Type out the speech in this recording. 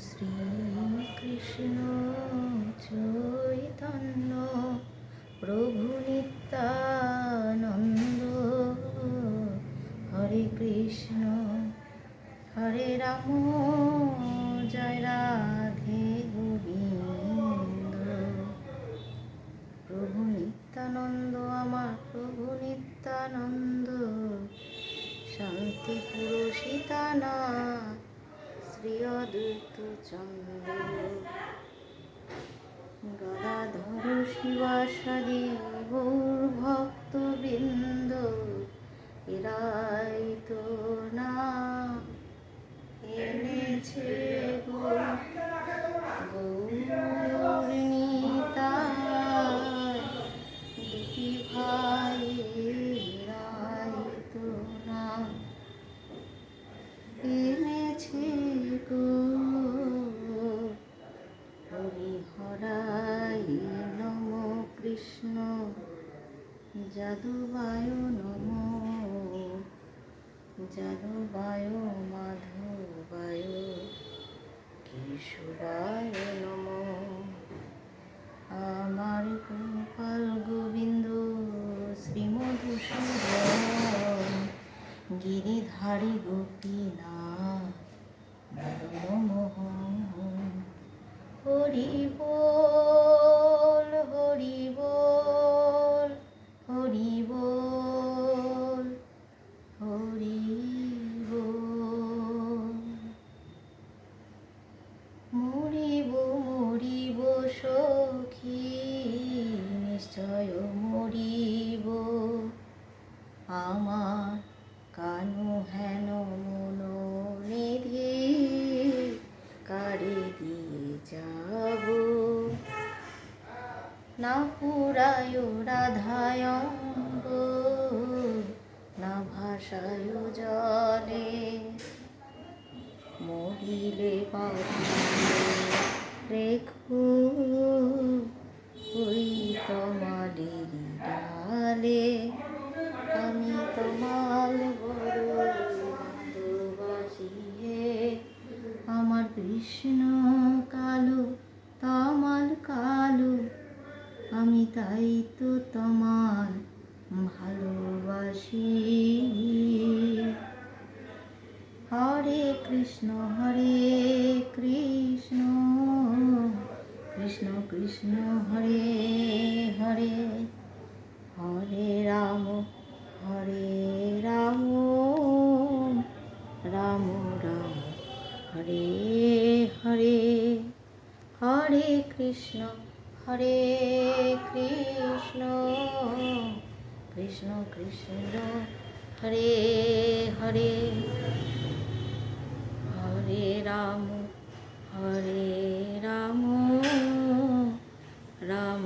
শ্রীকৃষ্ণ চৈতন্য প্রভু নিত্যানন্দ। হরে কৃষ্ণ হরে রাম জয় রাধে গোবিন্দ। প্রভু নিত্যানন্দ আমার প্রভু নিত্যানন্দ, শান্তি পুরুষিতানাথ শ্রী অদ্বৈত চন্দ্র। গদাধর শিবাসাদি গৌর ভক্তবৃন্দ, এরাই তো না এনেছে গো গৌরনীতায়। দুটি ভাই এরাই তো না এনেছে গো। হরিহরায় নম কৃষ্ণ যাদবায় নম, যাদবায় মাধবায় কেশবায় নম। আমার গোপাল গোবিন্দ শ্রীমধুসূদন, গিরিধারী গোপীনাথ মদনমোহন। হরি বল হরি বল হরি বল হরি বল। মরিব মরিব সখী নিশ্চয় মরিব, আমার কানু হেন মন নিধি কারে দিয়ে যাব। না পুরায় রাধায়ঙ্গ, না ভাষায় জলে, মরিলে বাঁধিলে রেখো ওই তমালের ডালে। আমি তমাল বড় ভালোবাসি হে, আমার কৃষ্ণ কালো তমাল কালো, আমি তাই তো তমাল ভালোবাসি। হরে কৃষ্ণ কৃষ্ণ কৃষ্ণ হরে হরে, হরে রাম রাম রাম হরে হরে। হরে কৃষ্ণ কৃষ্ণ কৃষ্ণ হরে হরে, হরে রাম রাম